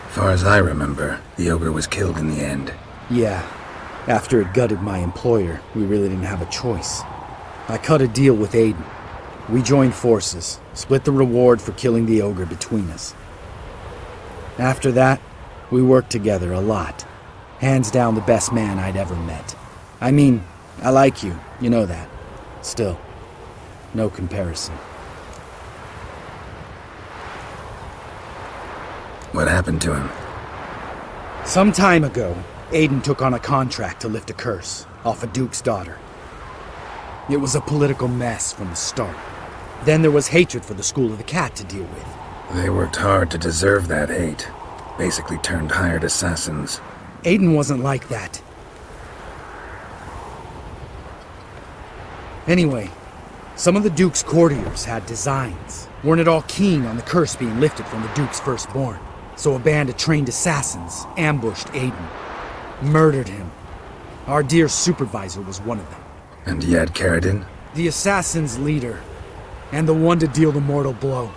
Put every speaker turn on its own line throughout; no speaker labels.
Far as I remember, the ogre was killed in the end.
Yeah. After it gutted my employer, we really didn't have a choice. I cut a deal with Aiden. We joined forces, split the reward for killing the ogre between us. After that, we worked together a lot. Hands down the best man I'd ever met. I mean, I like you, you know that. Still, no comparison.
What happened to him?
Some time ago, Aiden took on a contract to lift a curse off a duke's daughter. It was a political mess from the start. Then there was hatred for the School of the Cat to deal with.
They worked hard to deserve that hate. Basically turned hired assassins.
Aiden wasn't like that. Anyway, some of the Duke's courtiers had designs. Weren't at all keen on the curse being lifted from the Duke's firstborn. So a band of trained assassins ambushed Aiden. Murdered him. Our dear supervisor was one of them.
And you had Carradine?
The assassin's leader. And the one to deal the mortal blow.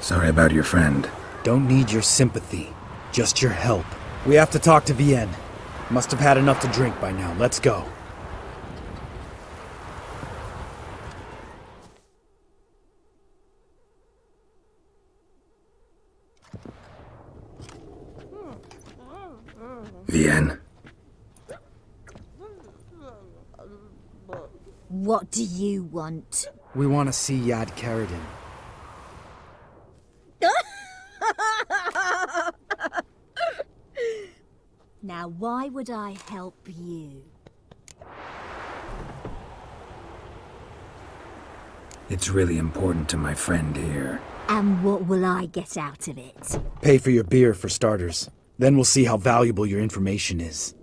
Sorry about your friend.
Don't need your sympathy. Just your help. We have to talk to Vienne. Must have had enough to drink by now. Let's go.
Vienne.
What do you want?
We want to see Yad Carradine.
Now, why would I help you?
It's really important to my friend here.
And what will I get out of it?
Pay for your beer, for starters. Then we'll see how valuable your information is.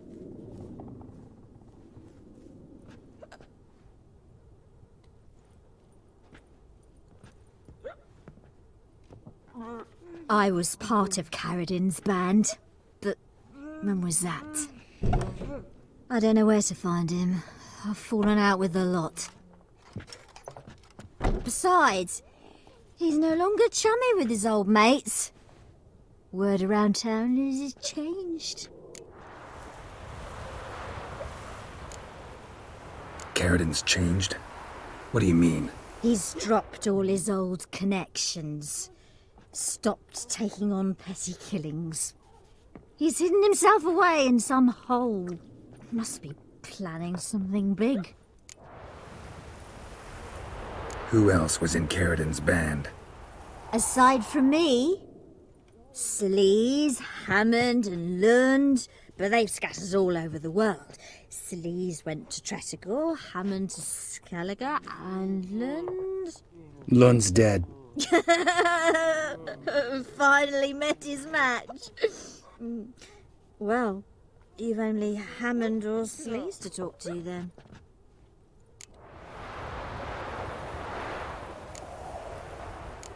I was part of Carradine's band, but when was that? I don't know where to find him. I've fallen out with a lot. Besides, he's no longer chummy with his old mates. Word around town is he's changed.
Carradine's changed? What do you mean?
He's dropped all his old connections. Stopped taking on petty killings. He's hidden himself away in some hole. Must be planning something big.
Who else was in Carradine's band?
Aside from me, Sleaze, Hammond and Lund, but they've scattered all over the world. Sleaze went to Tretogor, Hammond to Skellige, and Lund...
Lund's dead.
Finally met his match. Well, you've only Hammond or Sleaze to talk to then.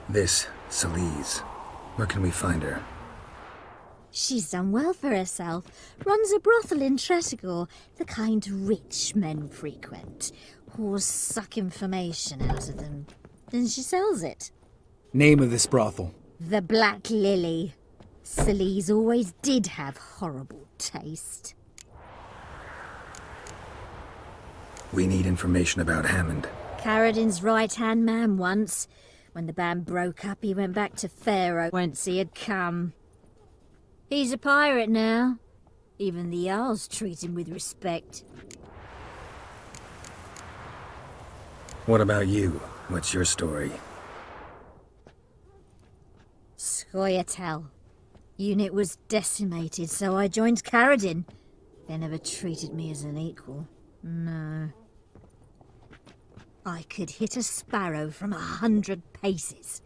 This Sleaze. Where can we find her?
She's done well for herself. Runs a brothel in Tretogor, the kind rich men frequent. Whores suck information out of them. Then she sells it.
Name of this brothel?
The Black Lily. Sleaze always did have horrible taste.
We need information about Hammond.
Carradine's right-hand man once. When the band broke up, he went back to Pharaoh whence he had come. He's a pirate now. Even the Jarls treat him with respect.
What about you? What's your story?
Scoia'tael. Unit was decimated, so I joined Carradine. They never treated me as an equal. No. I could hit a sparrow from 100 paces,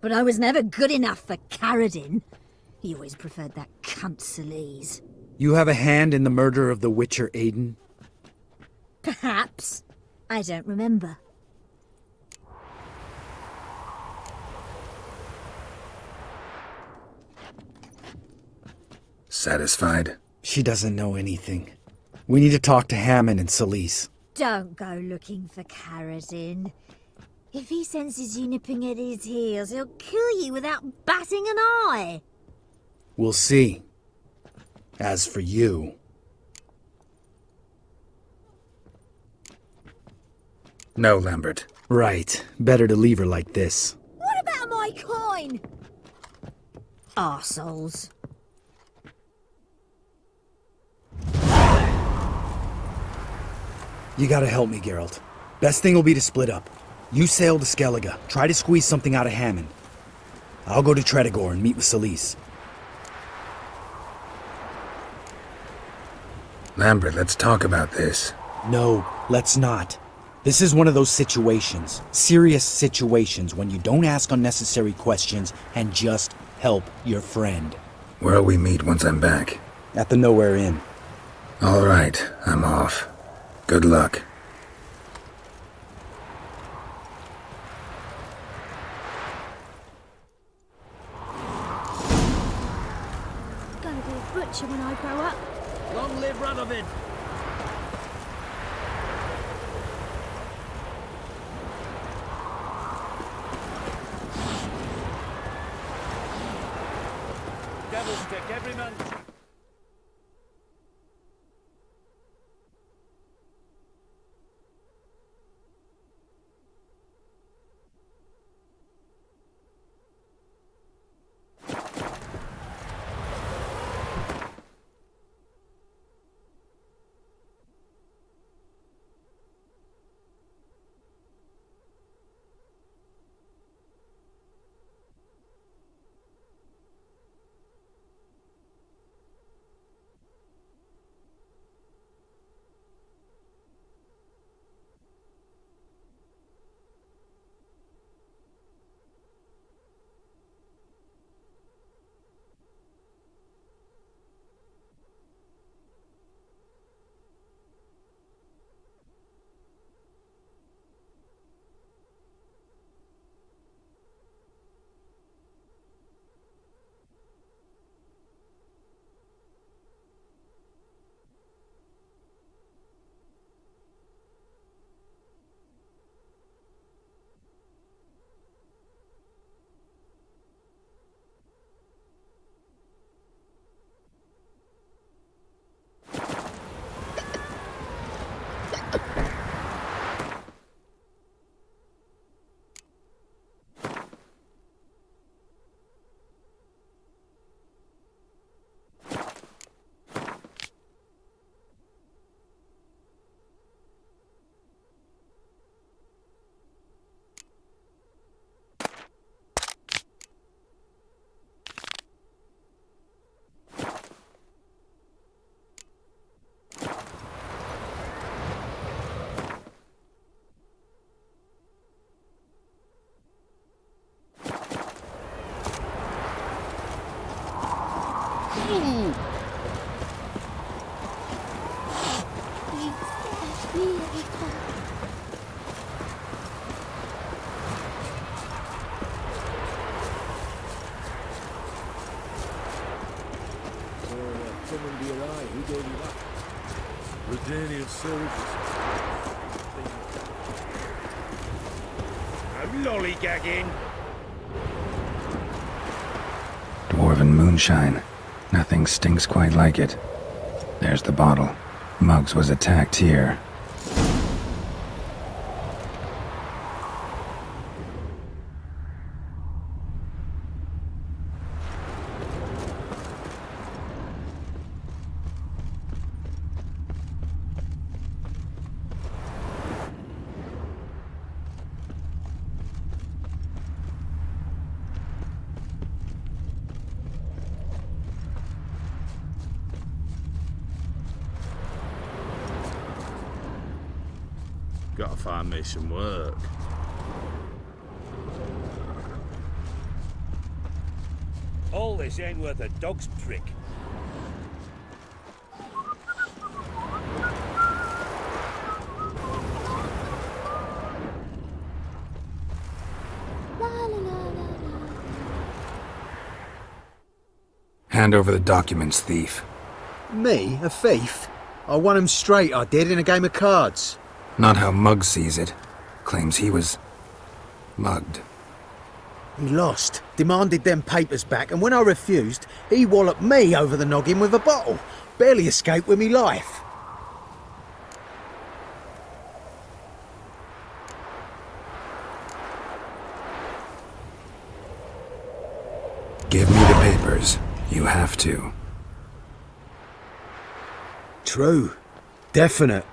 but I was never good enough for Carradine. He always preferred that cunt Sleaze.
You have a hand in the murder of the Witcher Aiden?
Perhaps. I don't remember.
Satisfied?
She doesn't know anything. We need to talk to Hammond and Sleaze.
Don't go looking for Carradine. If he senses you nipping at his heels, he'll kill you without batting an eye.
We'll see. As for you...
No, Lambert.
Right. Better to leave her like this.
What about my coin? Arseholes.
You gotta help me, Geralt. Best thing will be to split up. You sail to Skellige. Try to squeeze something out of Hammond. I'll go to Tretogor and meet with Celise.
Lambert, let's talk about this.
No, let's not. This is one of those situations, serious situations, when you don't ask unnecessary questions and just help your friend.
Where'll we meet once I'm back?
At the Nowhere Inn.
All right, I'm off. Good luck.
Gonna be a butcher when I grow up.
Long live Radovid! Devil stick, every man!
I'm lollygagging.
Dwarven moonshine. Nothing stinks quite like it. There's the bottle. Muggs was attacked here.
Gotta find me some work.
All this ain't worth a dog's prick.
Hand over the documents, thief.
Me? A thief? I won 'em straight, I did, in a game of cards.
Not how Muggs sees it. Claims he was... Mugged.
He lost, demanded them papers back, and when I refused, he walloped me over the noggin with a bottle. Barely escaped with me life.
Give me the papers. You have to.
True. Definite.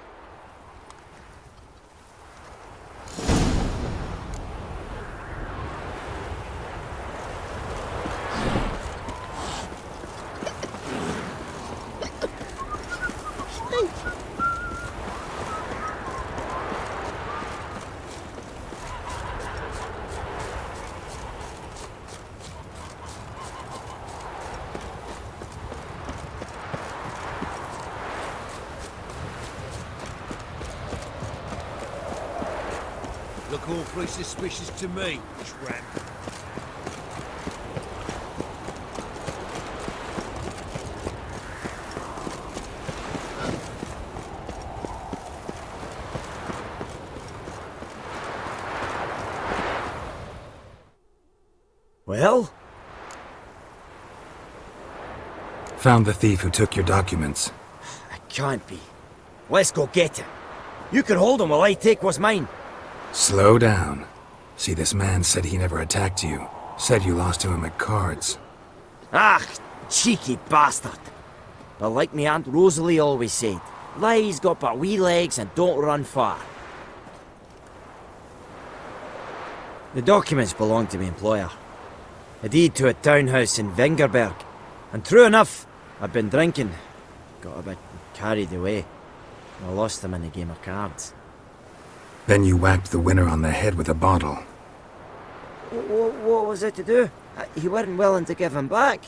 Look awfully suspicious to me, tramp.
Well?
Found the thief who took your documents.
It can't be. Let's go get him. You can hold him while I take what's mine.
Slow down. See, this man said he never attacked you. Said you lost to him at cards.
Ah, cheeky bastard. But like me Aunt Rosalie always said, lies got but wee legs and don't run far. The documents belong to my employer. A deed to a townhouse in Vingerberg. And true enough, I've been drinking. Got a bit carried away. I lost them in a game of cards.
Then you whacked the winner on the head with a bottle.
What was it to do? He weren't willing to give him back.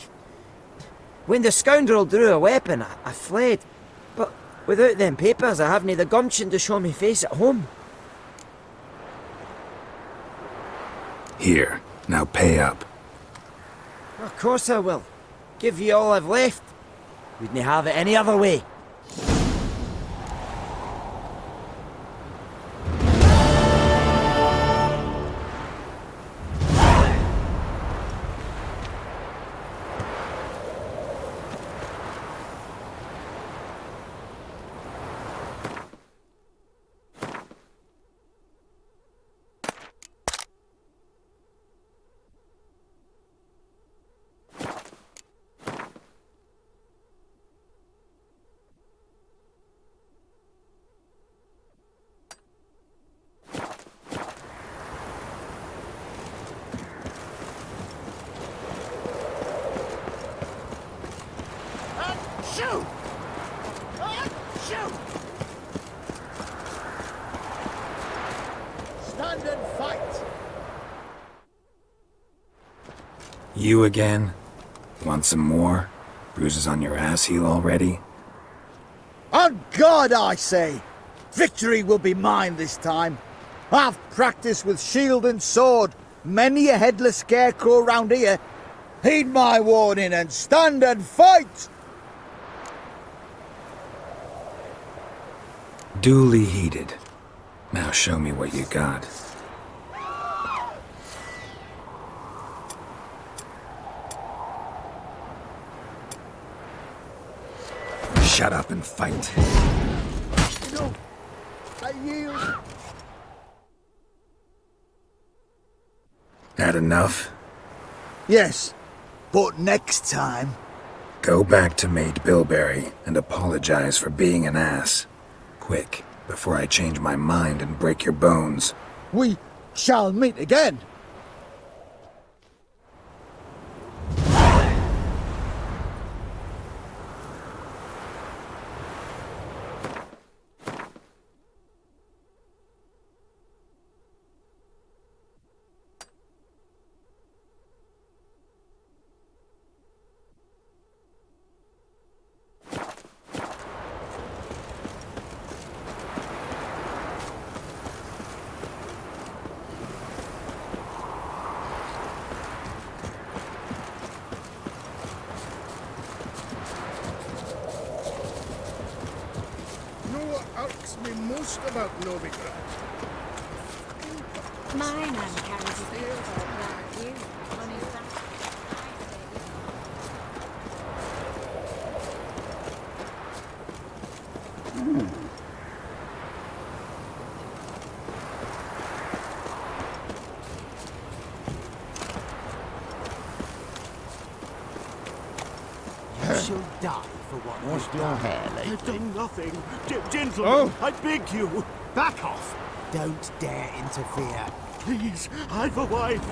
When the scoundrel drew a weapon, I fled. But without them papers, I haven't the gumption to show me face at home.
Here, now pay up.
Of course I will. Give you all I've left. Wouldn't have it any other way.
Shoot! Shoot! Stand and fight!
You again? Want some more? Bruises on your ass heel already?
On God, I say! Victory will be mine this time. I've practiced with shield and sword. Many a headless scarecrow round here. Heed my warning and stand and fight!
Duly heeded. Now show me what you got. Shut up and fight.
No, I yield.
Had enough?
Yes, but next time.
Go back to Maid Bilberry and apologize for being an ass. Quick, before I change my mind and break your bones.
We shall meet again.
Know what irks me most about Novigrad?
mine and carries his you. Money's back.
You shall die for what
Washed your hair lately?
I've done nothing. Gentlemen, I beg you.
Back off! Don't dare interfere.
Please, I've a wife.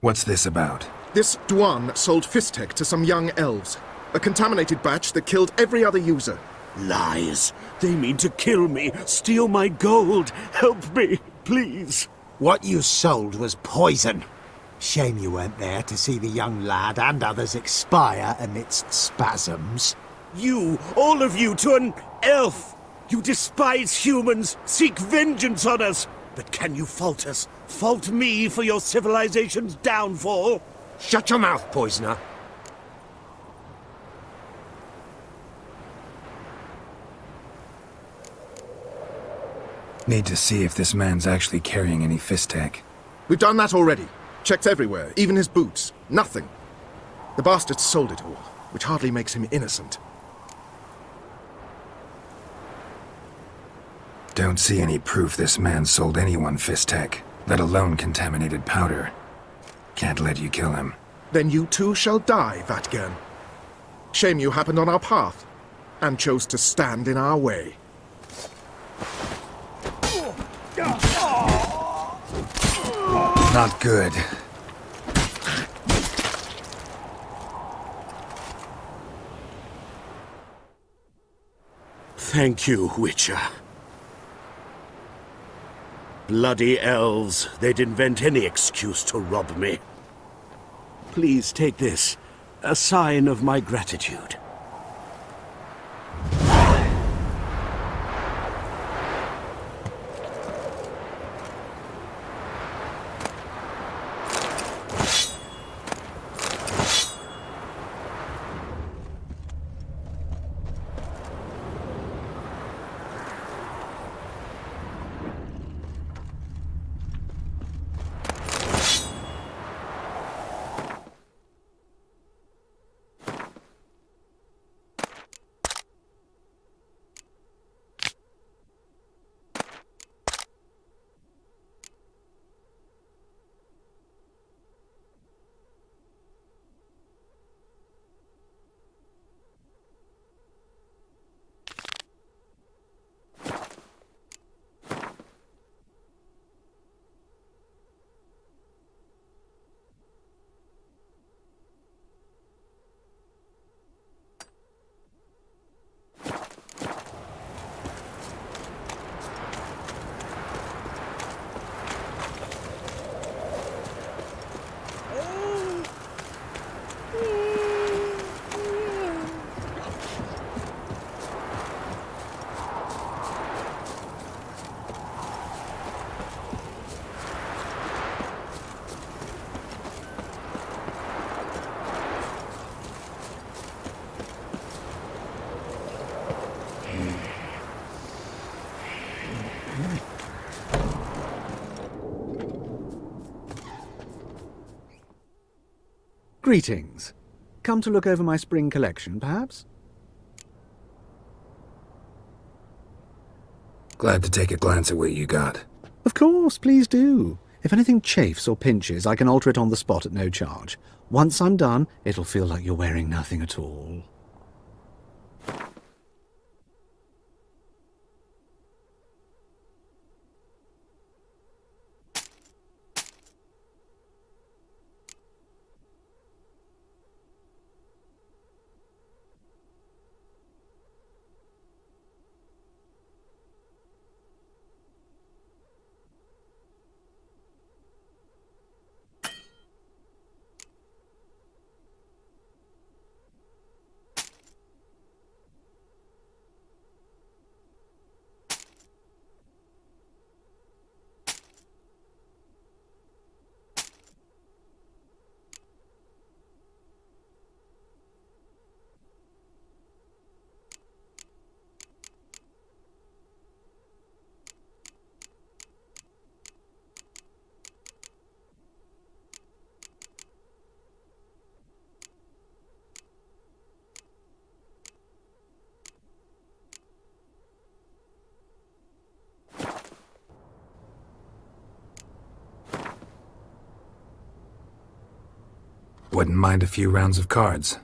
What's this about?
This Dwan sold Fistech to some young elves. A contaminated batch that killed every other user.
Lies. They mean to kill me, steal my gold. Help me, please.
What you sold was poison. Shame you weren't there to see the young lad and others expire amidst spasms.
You, all of you, to an elf. You despise humans, seek vengeance on us. But can you fault us? Fault me for your civilization's downfall?
Shut your mouth, poisoner.
Need to see if this man's actually carrying any Fistech.
We've done that already. Checked everywhere, even his boots. Nothing. The bastard sold it all, which hardly makes him innocent.
Don't see any proof this man sold anyone Fistech, let alone contaminated powder. Can't let you kill him.
Then you too shall die, Vatgern. Shame you happened on our path, and chose to stand in our way.
Not good.
Thank you, Witcher. Bloody elves, they'd invent any excuse to rob me. Please take this, a sign of my gratitude.
Greetings. Come to look over my spring collection, perhaps?
Glad to take a glance at what you got.
Of course, please do. If anything chafes or pinches, I can alter it on the spot at no charge. Once I'm done, it'll feel like you're wearing nothing at all.
Wouldn't mind a few rounds of cards.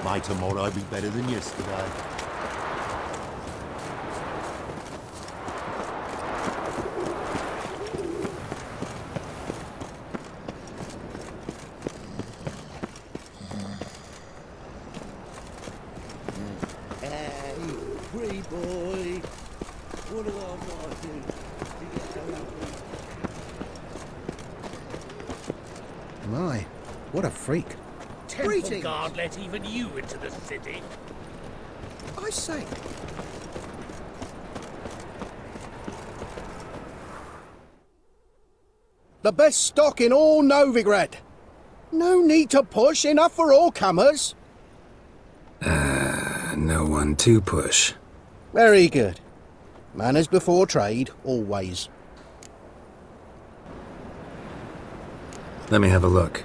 My tomorrow be better than yesterday. Hey, free boy. What do I want to do?
My, what a freak.
Temple Guard let even you into the city.
I say. The best stock in all Novigrad. No need to push, enough for all comers.
No one to push.
Very good. Manners before trade, always.
Let me have a look.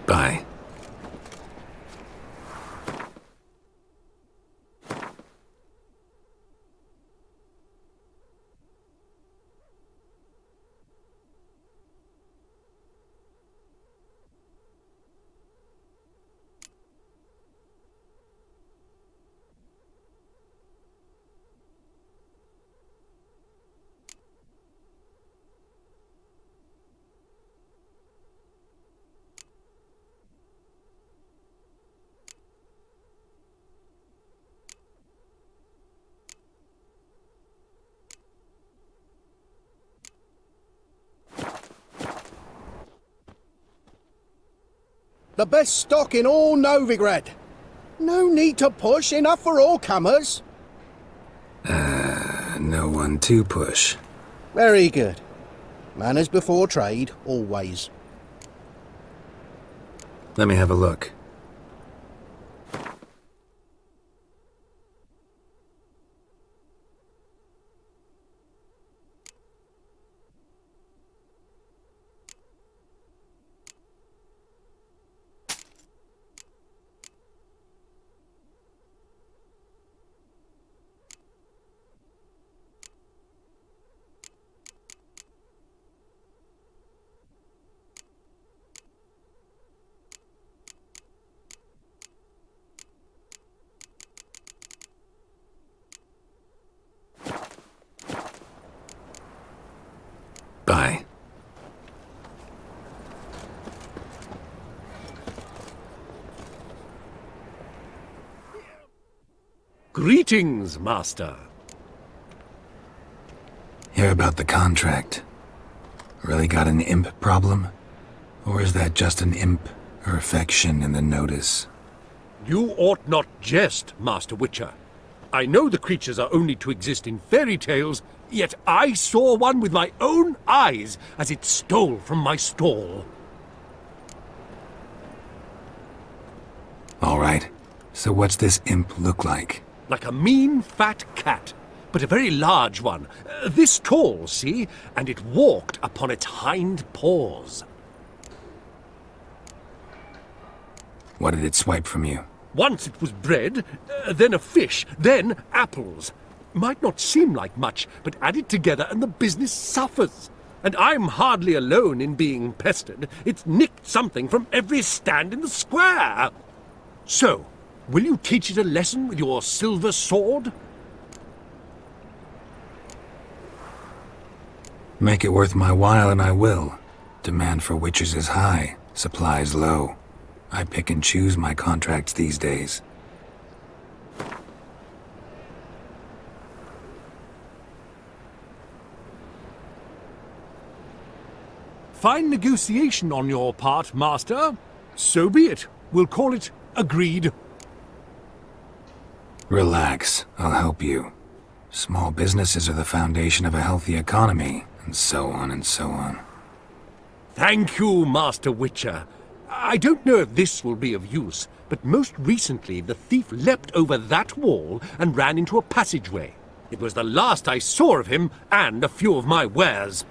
Bye.
The best stock in all Novigrad. No need to push, enough for all comers.
No one to push.
Very good. Manners before trade, always.
Let me have a look. Bye.
Greetings, Master.
Hear about the contract. Really got an imp problem? Or is that just an imp or affection in the notice?
You ought not jest, Master Witcher. I know the creatures are only to exist in fairy tales, yet I saw one with my own eyes as it stole from my stall.
All right. So what's this imp look like?
Like a mean, fat cat, but a very large one. This tall, see? And it walked upon its hind paws.
What did it swipe from you?
Once it was bread, then a fish, then apples. Might not seem like much, but add it together and the business suffers. And I'm hardly alone in being pestered. It's nicked something from every stand in the square. So, will you teach it a lesson with your silver sword?
Make it worth my while and I will. Demand for witches is high, supplies low. I pick and choose my contracts these days.
Fine negotiation on your part, Master. So be it. We'll call it agreed.
Relax, I'll help you. Small businesses are the foundation of a healthy economy, and so on and so on.
Thank you, Master Witcher. I don't know if this will be of use, but most recently the thief leapt over that wall and ran into a passageway. It was the last I saw of him and a few of my wares.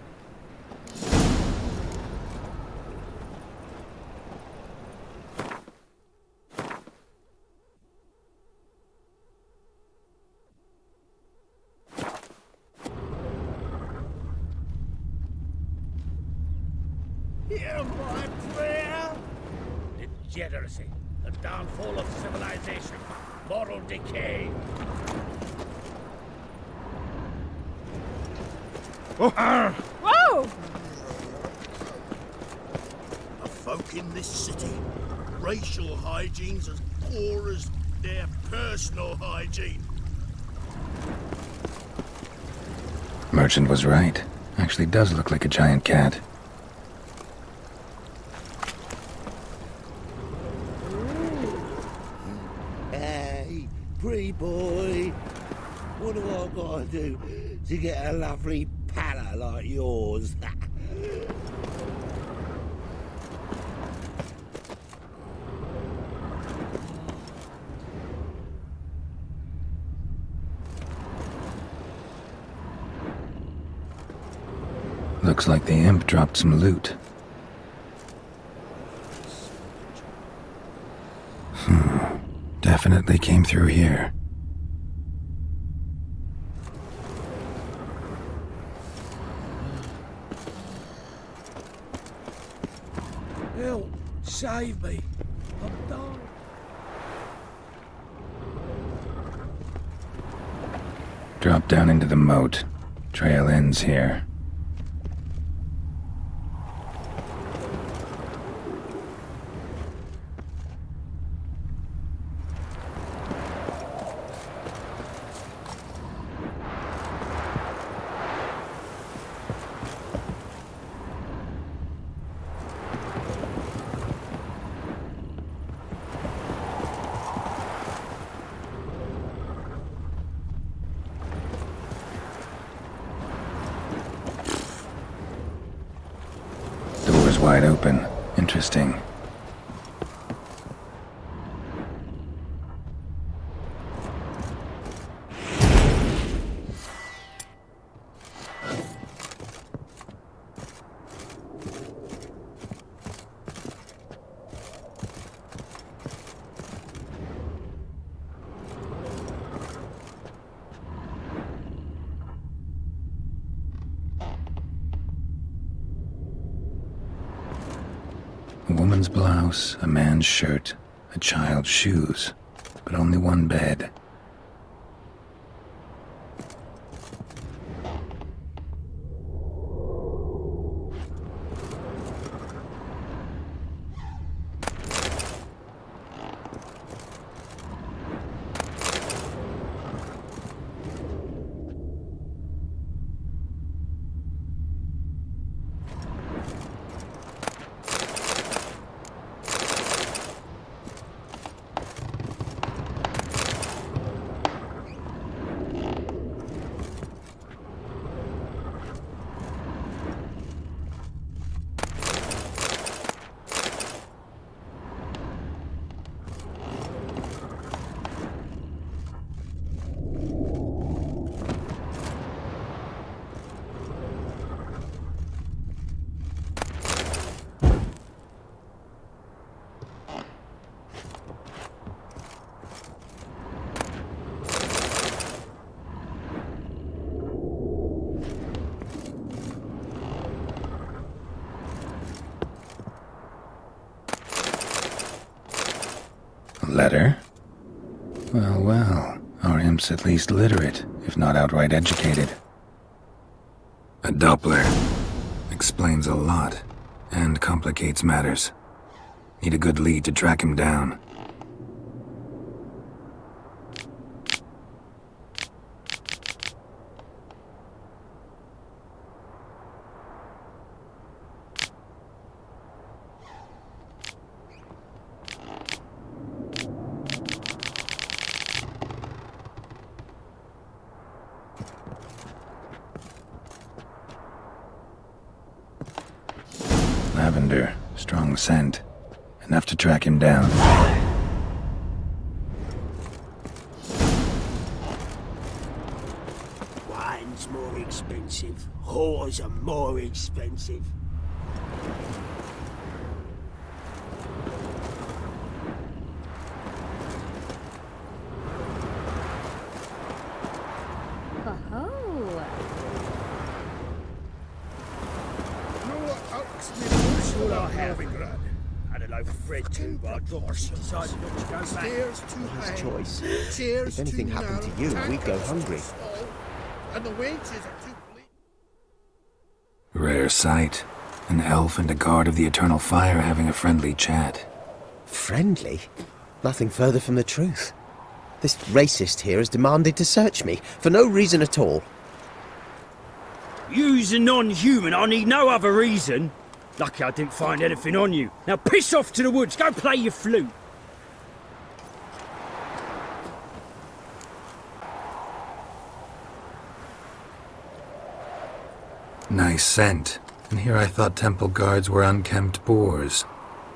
Hear my prayer! Degeneracy, the downfall of civilization, moral decay.
Whoa!
The folk in this city, racial hygiene's as poor as their personal hygiene.
Merchant was right. Actually does look like a giant cat.
Hey, pretty boy. What do I gotta do to get a lovely palate like yours?
Looks like the imp dropped some loot. Definitely came through here.
Help! Save me! I'm dying.
Drop down into the moat. Trail ends here. Wide open. Interesting. A woman's blouse, a man's shirt, a child's shoes, but only one bed. Letter? Well, well, our imp's at least literate, if not outright educated. A Doppler. Explains a lot, and complicates matters. Need a good lead to track him down. lavender, strong scent. Enough to track him down.
Wine's more expensive. Whores are more expensive.
Choice. If anything happened to you, we'd go hungry.
And the wages are too bleak.
Rare sight. An elf and a guard of the Eternal Fire having a friendly chat.
Friendly? Nothing further from the truth. This racist here has demanded to search me, for no reason at all.
You's a non-human, I need no other reason. Lucky I didn't find anything on you. Now piss off to the woods, go play your flute.
Nice scent. And here I thought temple guards were unkempt boors.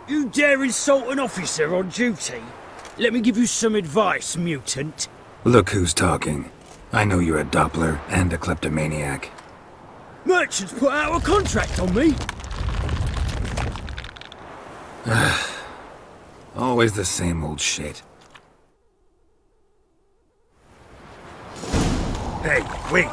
You dare insult an officer on duty? Let me give you some advice, mutant.
Look who's talking. I know you're a Doppler and a kleptomaniac.
Merchants put out a contract on me.
Always the same old shit.
Hey, wait!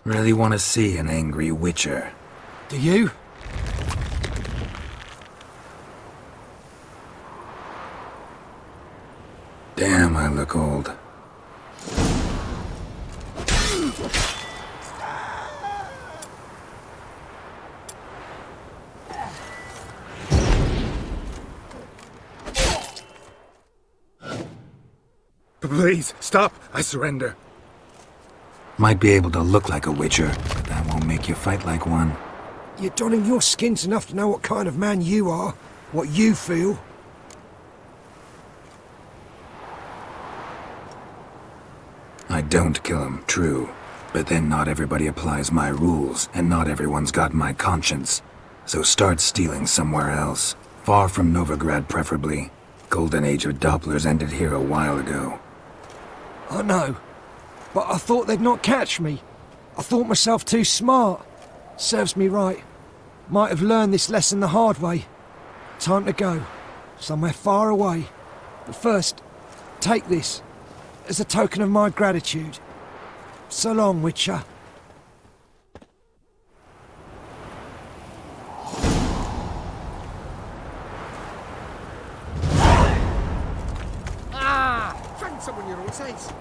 Really want to see an angry witcher.
Do you?
Damn, I look old.
Please, stop! I surrender.
Might be able to look like a witcher, but that won't make you fight like one.
You're donning your skins enough to know what kind of man you are, what you feel.
I don't kill him, true. But then not everybody applies my rules, and not everyone's got my conscience. So start stealing somewhere else. Far from Novigrad, preferably. Golden age of Dopplers ended here a while ago.
I know. But I thought they'd not catch me. I thought myself too smart. Serves me right. Might have learned this lesson the hard way. Time to go. Somewhere far away. But first, take this. As a token of my gratitude. So long, Witcher.
Find someone your own size.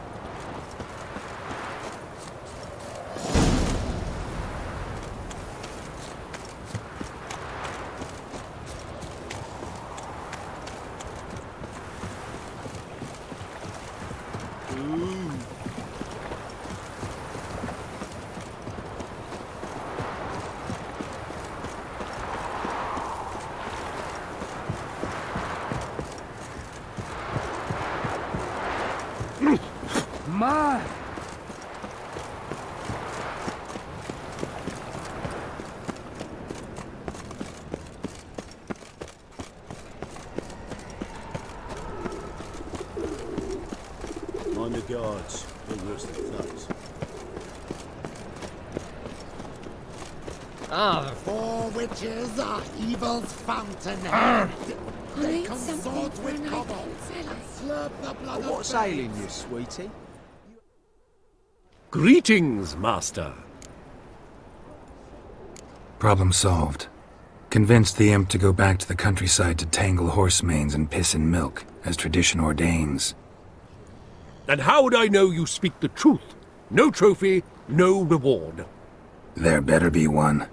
Man!
On the guards, no worse than thugs.
Ah,
Four witches are evil's fountainhead. They consort with kobolds and slurp the blood of
What's ailing you, sweetie?
Greetings, Master.
Problem solved. Convinced the imp to go back to the countryside to tangle horse manes and piss in milk, as tradition ordains.
And how would I know you speak the truth? No trophy, no reward.
There better be one,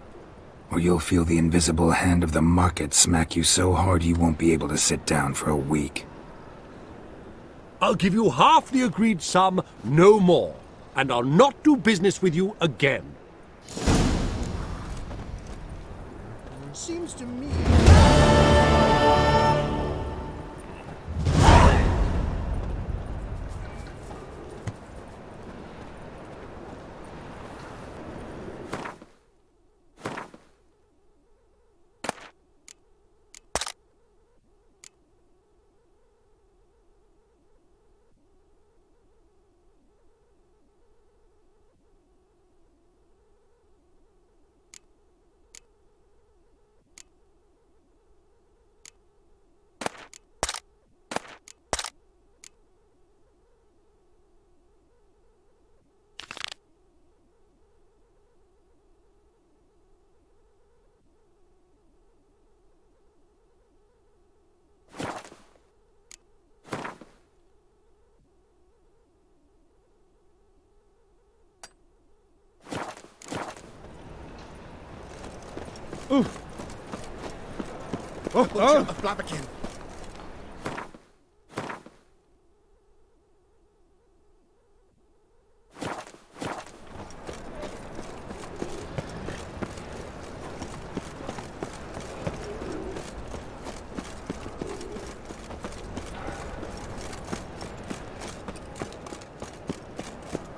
or you'll feel the invisible hand of the market smack you so hard you won't be able to sit down for a week.
I'll give you half the agreed sum, no more, and I'll not do business with you again.
Seems to me... Ooh. Oh, a blabberkin.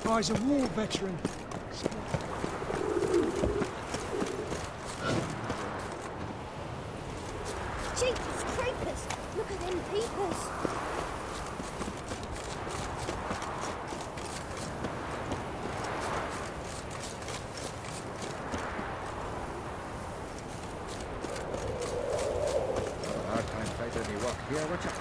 Oh, he's a war veteran.
Jeepers creepers! Look at them peoples!
Hard time fighting any work here, watch out.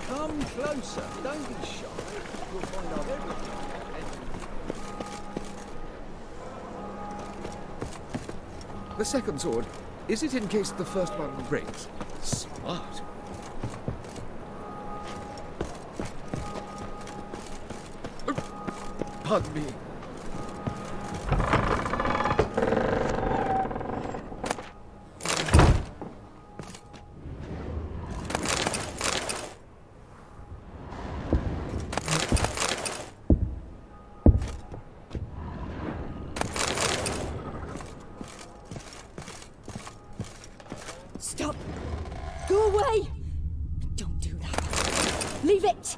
Come closer, don't be shy. You'll find out everything.
The second sword, is it in case the first one breaks? Smart. Pardon me.
Stop! Go away! Don't do that. Leave it!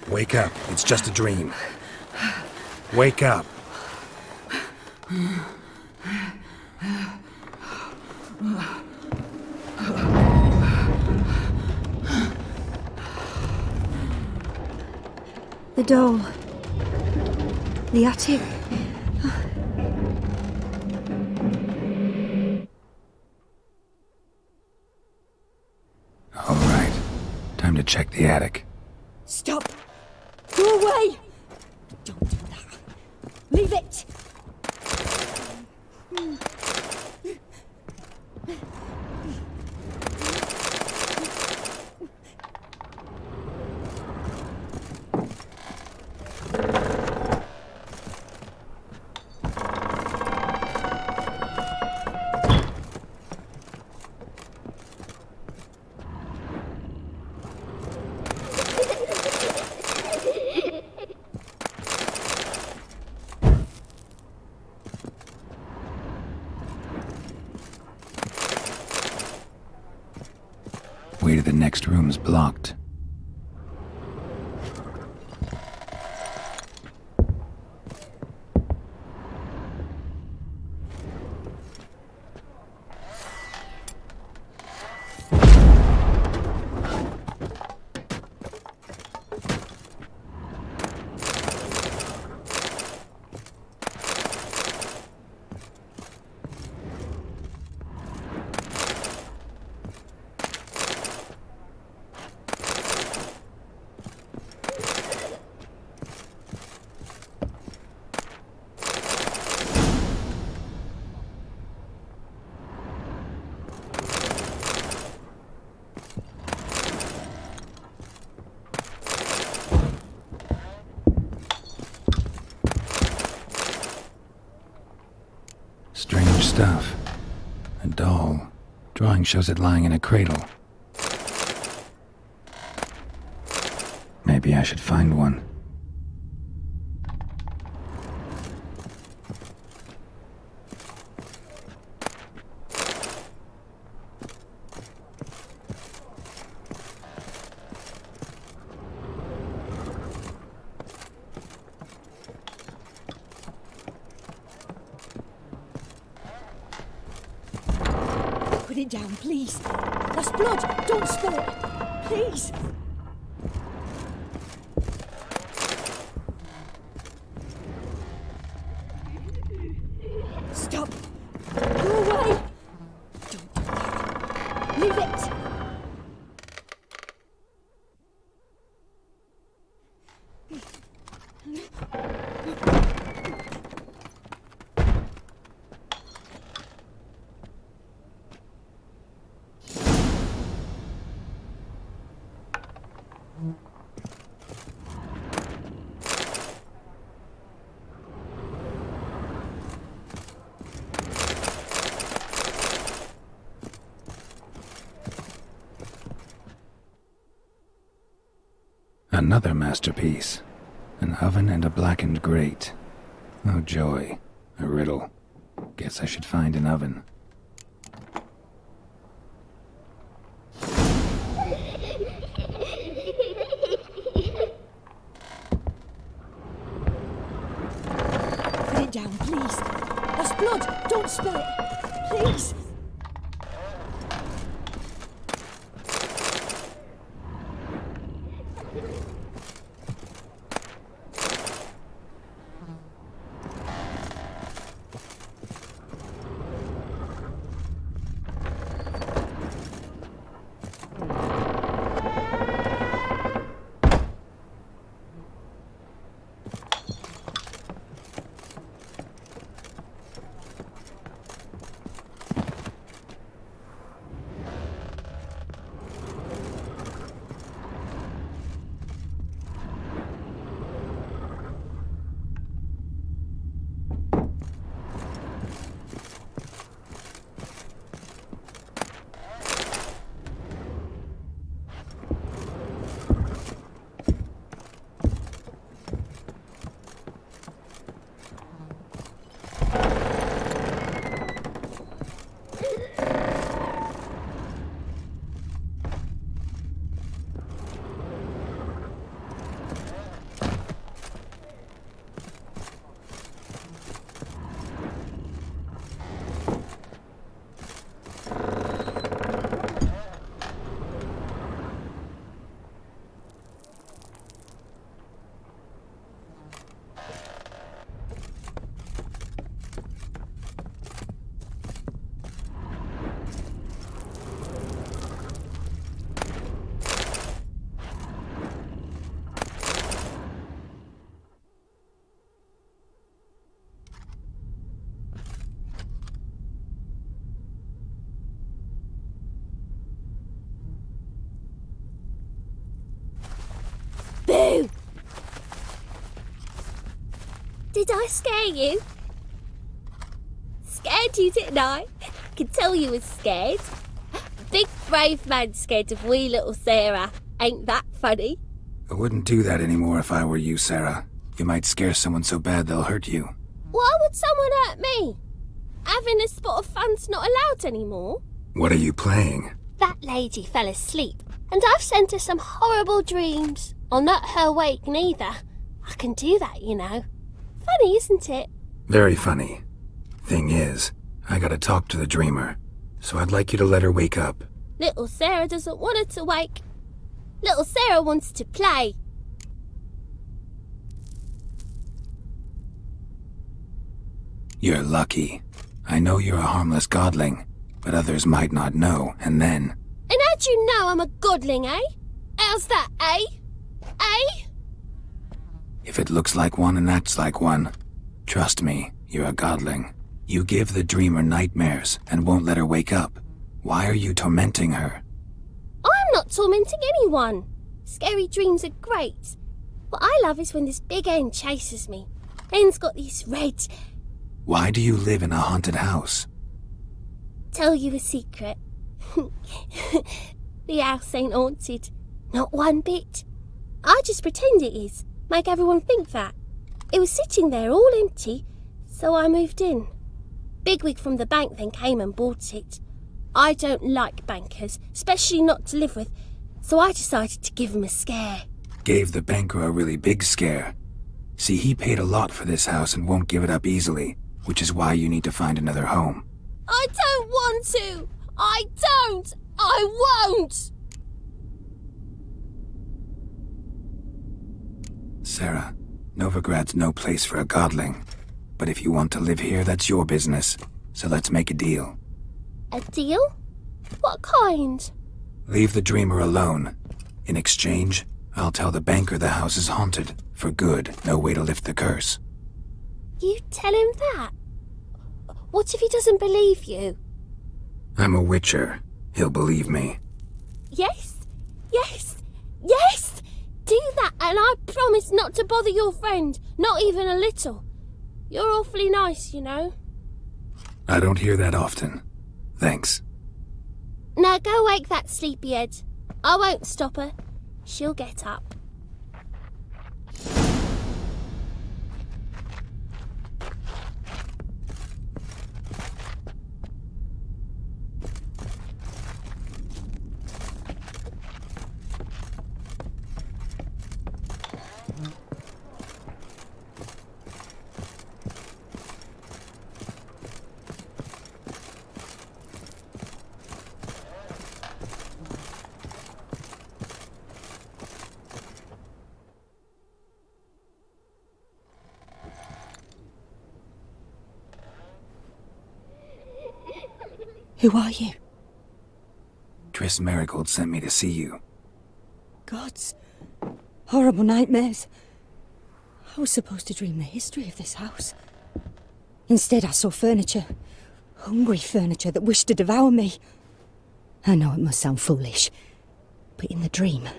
Wake up. It's just a dream. Wake up.
The doll. The attic.
All right. Time to check the attic.
Stop! Go away! Don't do that. Leave it!
next room's blocked. Strange stuff. A doll. Drawing shows it lying in a cradle. Maybe I should find one.
Put it down, please. That's blood. Don't spill it. Please. Stop. Go away. Don't do that. Leave it.
Another masterpiece. An oven and a blackened grate. Oh joy. A riddle. Guess I should find an oven.
Put it down, please. That's blood. Don't spill it. Please.
Boo! Did I scare you? Scared you, didn't I? I can tell you was scared. Big brave man scared of wee little Sarah. Ain't that funny?
I wouldn't do that anymore if I were you, Sarah. You might scare someone so bad they'll hurt you.
Why would someone hurt me? Having a spot of fun's not allowed anymore.
What are you playing?
That lady fell asleep. And I've sent her some horrible dreams. I'll not her wake neither. I can do that, you know. Funny, isn't it?
Very funny. Thing is, I gotta talk to the dreamer, so I'd like you to let her wake up.
Little Sarah doesn't want her to wake. Little Sarah wants to play.
You're lucky. I know you're a harmless godling, but others might not know, and then...
And how'd you know I'm a godling, eh? How's that, eh? Eh?
If it looks like one and acts like one, trust me, you're a godling. You give the dreamer nightmares and won't let her wake up. Why are you tormenting her?
I'm not tormenting anyone. Scary dreams are great. What I love is when this big hen chases me. Hen's got these red...
Why do you live in a haunted house?
Tell you a secret. The house ain't haunted. Not one bit. I just pretend it is. Make everyone think that. It was sitting there all empty, so I moved in. Bigwig from the bank then came and bought it. I don't like bankers, especially not to live with, so I decided to give him a scare.
Gave the banker a really big scare. See, he paid a lot for this house and won't give it up easily, which is why you need to find another home.
I don't want to! I don't! I won't!
Sarah, Novigrad's no place for a godling. But if you want to live here, that's your business. So let's make a deal.
A deal? What kind?
Leave the dreamer alone. In exchange, I'll tell the banker the house is haunted. For good, no way to lift the curse.
You tell him that? What if he doesn't believe you?
I'm a witcher. He'll believe me.
Yes, yes, yes! Do that, and I promise not to bother your friend, not even a little. You're awfully nice, you know.
I don't hear that often. Thanks.
Now go wake that sleepyhead. I won't stop her. She'll get up.
Who are you?
Triss Marigold sent me to see you.
Gods. Horrible nightmares. I was supposed to dream the history of this house. Instead, I saw furniture. Hungry furniture that wished to devour me. I know it must sound foolish, but in the dream,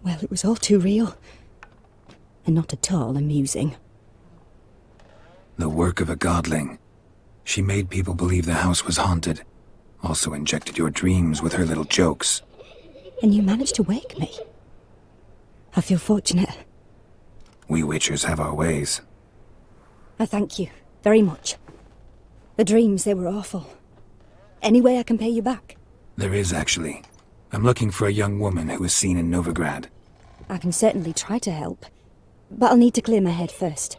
well, it was all too real. And not at all amusing.
The work of a godling. She made people believe the house was haunted. Also injected your dreams with her little jokes.
And you managed to wake me. I feel fortunate.
We witchers have our ways.
I thank you very much. The dreams, they were awful. Any way I can pay you back?
There is, actually. I'm looking for a young woman who was seen in Novigrad.
I can certainly try to help. But I'll need to clear my head first.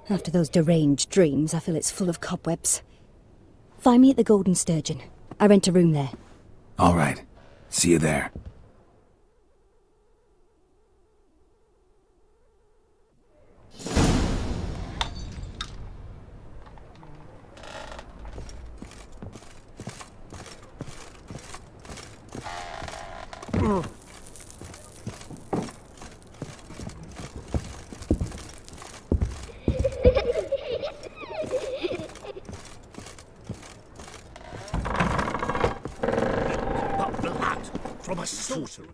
After those deranged dreams, I feel it's full of cobwebs. Find me at the Golden Sturgeon. I rent a room there.
All right. See you there.
From a sorcerer.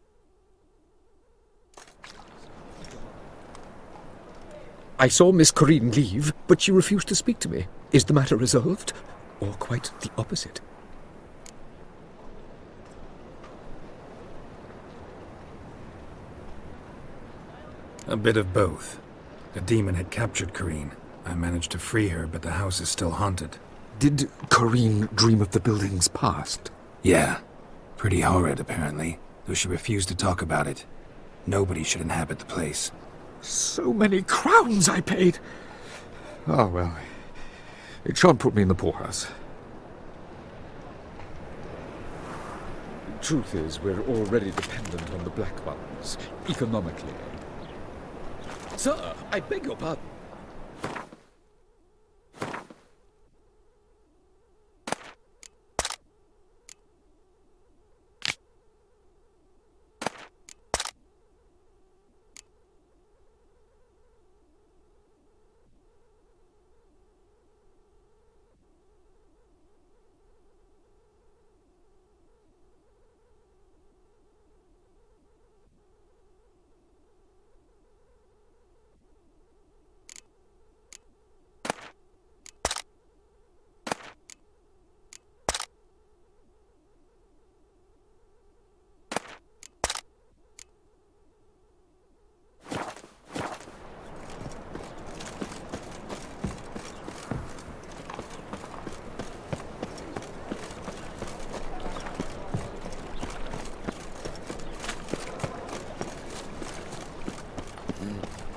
I saw Miss Corinne leave, but she refused to speak to me. Is the matter resolved? Or quite the opposite?
A bit of both. A demon had captured Corinne. I managed to free her, but the house is still haunted.
Did Corinne dream of the building's past?
Yeah. Pretty horrid, apparently. though she refused to talk about it. Nobody should inhabit the place.
So many crowns I paid! Oh, well, it shan't put me in the poorhouse. The truth is, we're already dependent on the Black Ones, economically. Sir, I beg your pardon.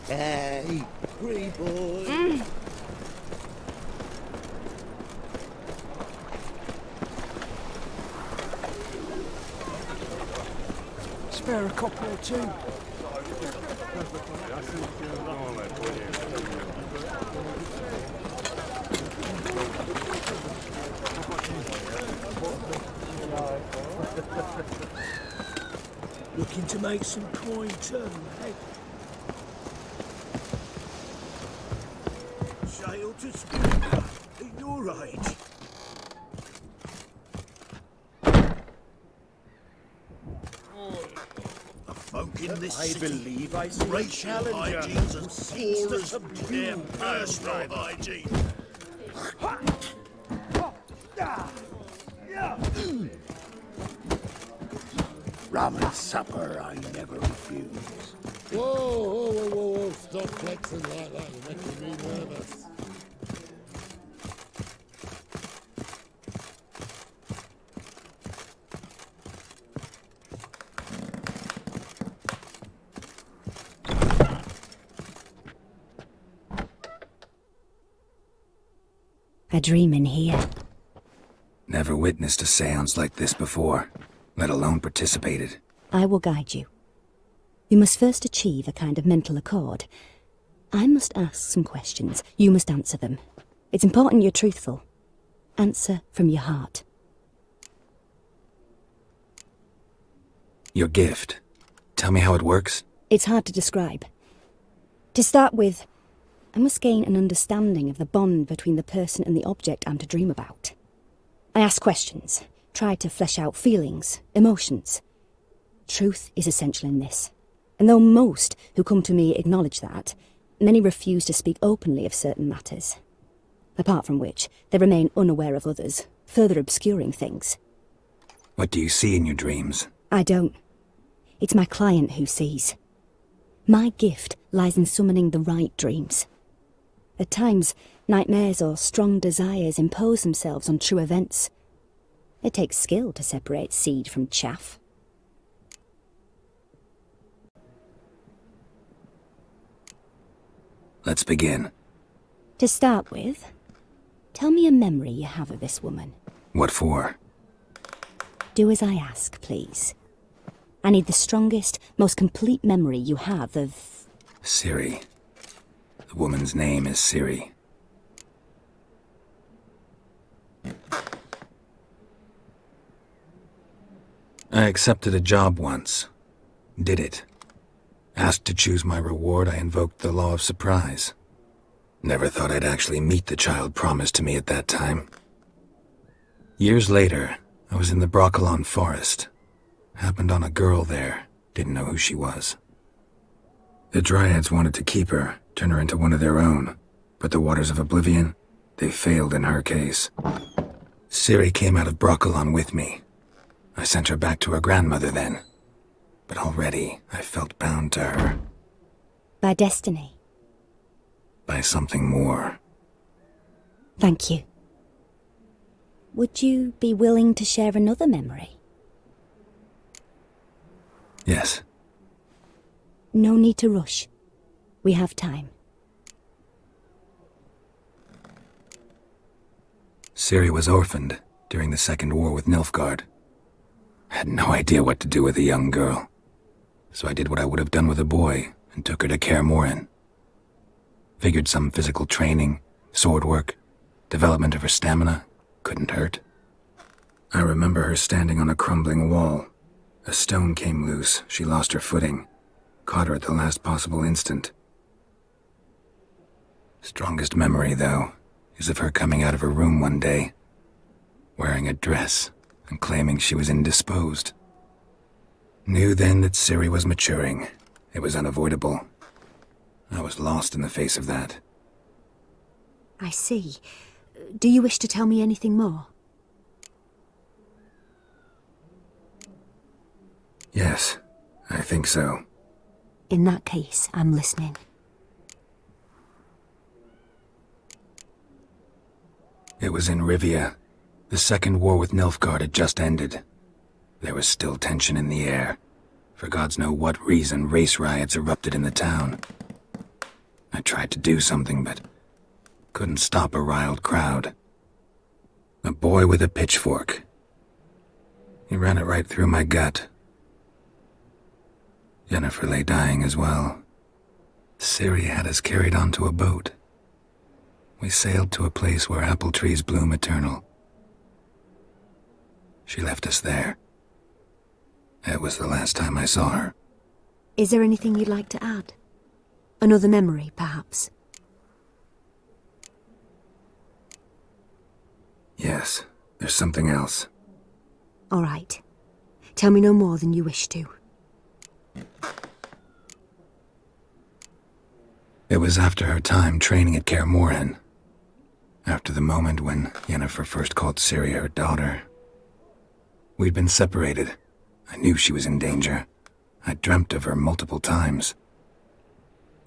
Hey, free boy.
Spare a copper or two.
Looking to make some coin too, hey? Sail to school at your age. A folk in this
I
city,
believe I see
racial hygiene's as poor as their personal hygiene. Rum and supper I never refuse.
Whoa, whoa, whoa, whoa, whoa, stop flexing like that, you're making me nervous.
A dream in here.
Never witnessed a seance like this before, let alone participated.
I will guide you. You must first achieve a kind of mental accord. I must ask some questions. You must answer them. It's important you're truthful. Answer from your heart.
Your gift. Tell me how it works.
It's hard to describe. To start with, I must gain an understanding of the bond between the person and the object I'm to dream about. I ask questions, try to flesh out feelings, emotions. Truth is essential in this. And though most who come to me acknowledge that, many refuse to speak openly of certain matters. Apart from which, they remain unaware of others, further obscuring things.
What do you see in your dreams?
I don't. It's my client who sees. My gift lies in summoning the right dreams. At times, nightmares or strong desires impose themselves on true events. It takes skill to separate seed from chaff.
Let's begin.
To start with, tell me a memory you have of this woman.
What for?
Do as I ask, please. I need the strongest, most complete memory you have of...
Siri. The woman's name is Siri. I accepted a job once. Did it. Asked to choose my reward, I invoked the law of surprise. Never thought I'd actually meet the child promised to me at that time. Years later, I was in the Broccolon forest. Happened on a girl there. Didn't know who she was. The Dryads wanted to keep her, turn her into one of their own. But the Waters of Oblivion, they failed in her case. Siri came out of Broccolon with me. I sent her back to her grandmother then. But already, I felt bound to her.
By destiny.
By something more.
Thank you. Would you be willing to share another memory?
Yes.
No need to rush. We have time.
Ciri was orphaned during the Second War with Nilfgaard. I had no idea what to do with a young girl. So I did what I would have done with a boy and took her to Kaer Morhen. Figured some physical training, sword work, development of her stamina couldn't hurt. I remember her standing on a crumbling wall. A stone came loose, she lost her footing. Caught her at the last possible instant. Strongest memory, though, is of her coming out of her room one day, wearing a dress and claiming she was indisposed. Knew then that Ciri was maturing. It was unavoidable. I was lost in the face of that.
I see. Do you wish to tell me anything more?
Yes, I think so.
In that case, I'm listening.
It was in Rivia. The Second War with Nilfgaard had just ended. There was still tension in the air. For gods know what reason, race riots erupted in the town. I tried to do something, but couldn't stop a riled crowd. A boy with a pitchfork. He ran it right through my gut. Yennefer lay dying as well. Ciri had us carried onto a boat. We sailed to a place where apple trees bloom eternal. She left us there. It was the last time I saw her.
Is there anything you'd like to add? Another memory, perhaps?
Yes, there's something else.
All right. Tell me no more than you wish to.
It was after her time training at Kaer Morhen. After the moment when Yennefer first called Ciri her daughter. We'd been separated. I knew she was in danger. I dreamt of her multiple times.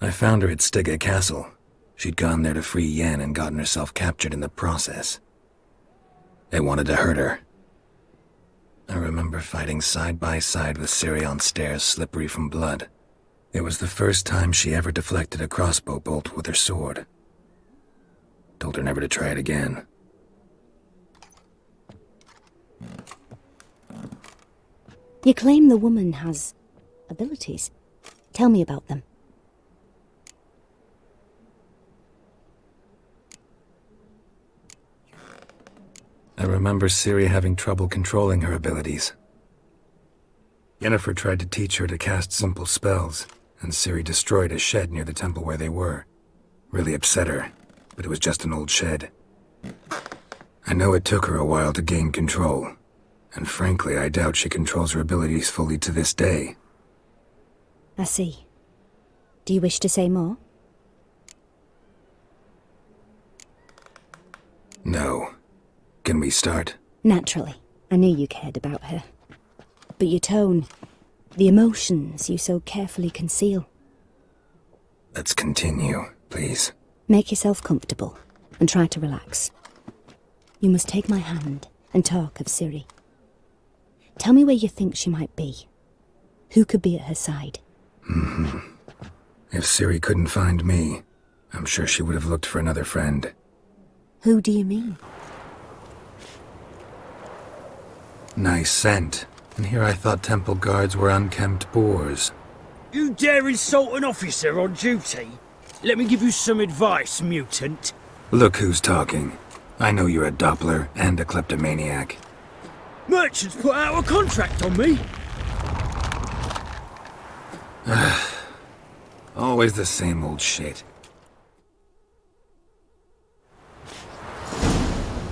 I found her at Stygga Castle. She'd gone there to free Yen and gotten herself captured in the process. They wanted to hurt her. I remember fighting side by side with Ciri on stairs slippery from blood. It was the first time she ever deflected a crossbow bolt with her sword. Told her never to try it again.
You claim the woman has abilities. Tell me about them.
I remember Ciri having trouble controlling her abilities. Yennefer tried to teach her to cast simple spells, and Ciri destroyed a shed near the temple where they were. Really upset her, but it was just an old shed. I know it took her a while to gain control, and frankly, I doubt she controls her abilities fully to this day.
I see. Do you wish to say more?
No. Can we start?
Naturally. I knew you cared about her. But your tone, the emotions you so carefully conceal.
Let's continue, please.
Make yourself comfortable and try to relax. You must take my hand and talk of Ciri. Tell me where you think she might be. Who could be at her side?
If Ciri couldn't find me, I'm sure she would have looked for another friend.
Who do you mean?
Nice scent. And here I thought temple guards were unkempt boors.
You dare insult an officer on duty? Let me give you some advice, mutant.
Look who's talking. I know you're a Doppler and a kleptomaniac.
Merchants put out a contract on me.
Always the same old shit.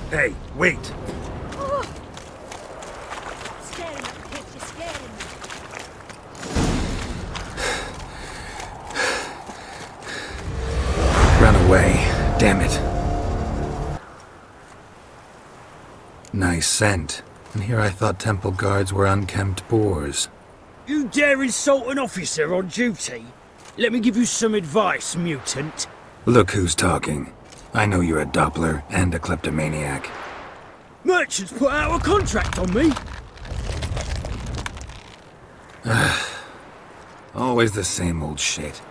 Hey, wait! Run away, damn it. Nice scent. And here I thought temple guards were unkempt boors.
You dare insult an officer on duty? Let me give you some advice, mutant.
Look who's talking. I know you're a Doppler and a kleptomaniac.
Merchants put out a contract on me.
Always the same old shit.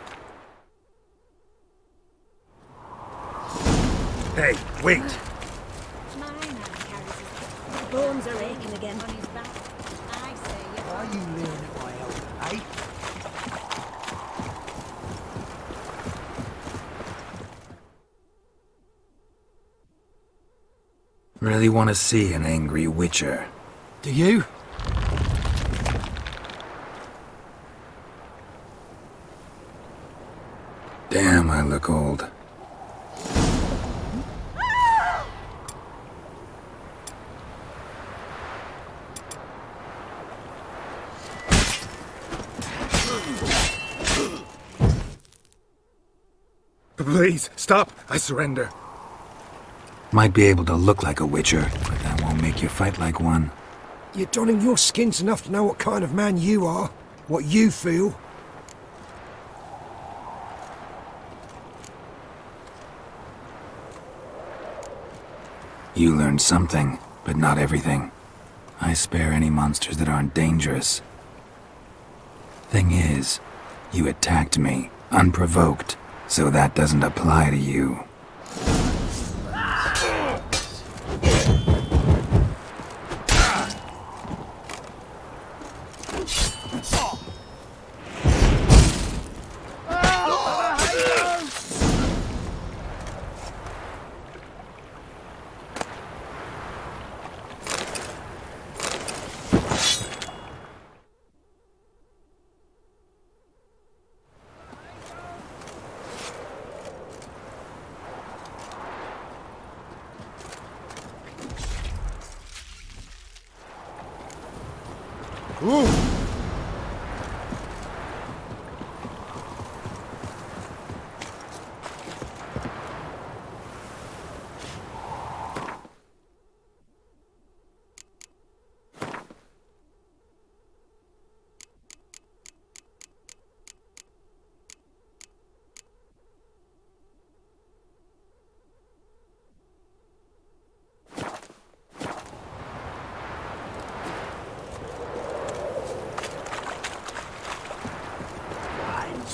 Hey, wait!
Bones are aching again.
Why are you leering at my elbow, eh?
Really want to see an angry witcher.
Do you?
Damn, I look old.
Please, stop! I surrender.
Might be able to look like a witcher, but that won't make you fight like one.
You're donning your skins enough to know what kind of man you are, what you feel.
You learned something, but not everything. I spare any monsters that aren't dangerous. Thing is, you attacked me, unprovoked, so that doesn't apply to you.
Ooh.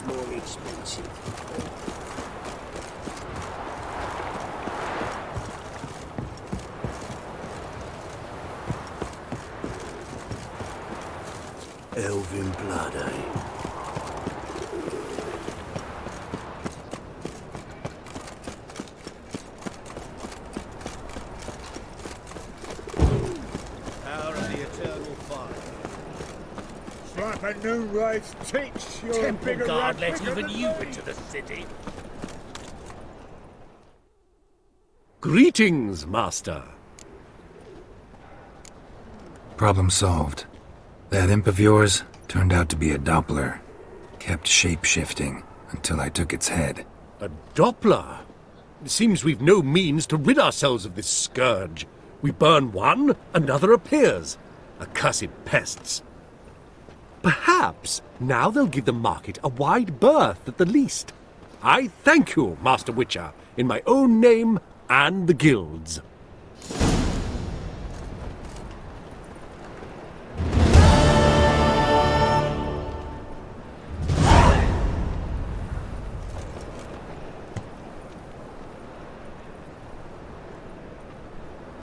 More expensive. Elven blood, eh?
Power of the eternal fire. Slap a new race teach your
Temple
bigger
guard
rat
let
bigger
even
than
you
me.
into the city. Greetings, Master.
Problem solved. That imp of yours turned out to be a Doppler. Kept shape-shifting until I took its head.
A Doppler? It seems we've no means to rid ourselves of this scourge. We burn one, another appears. Accursed pests. Perhaps now they'll give the market a wide berth at the least. I thank you, Master Witcher, in my own name and the Guild's.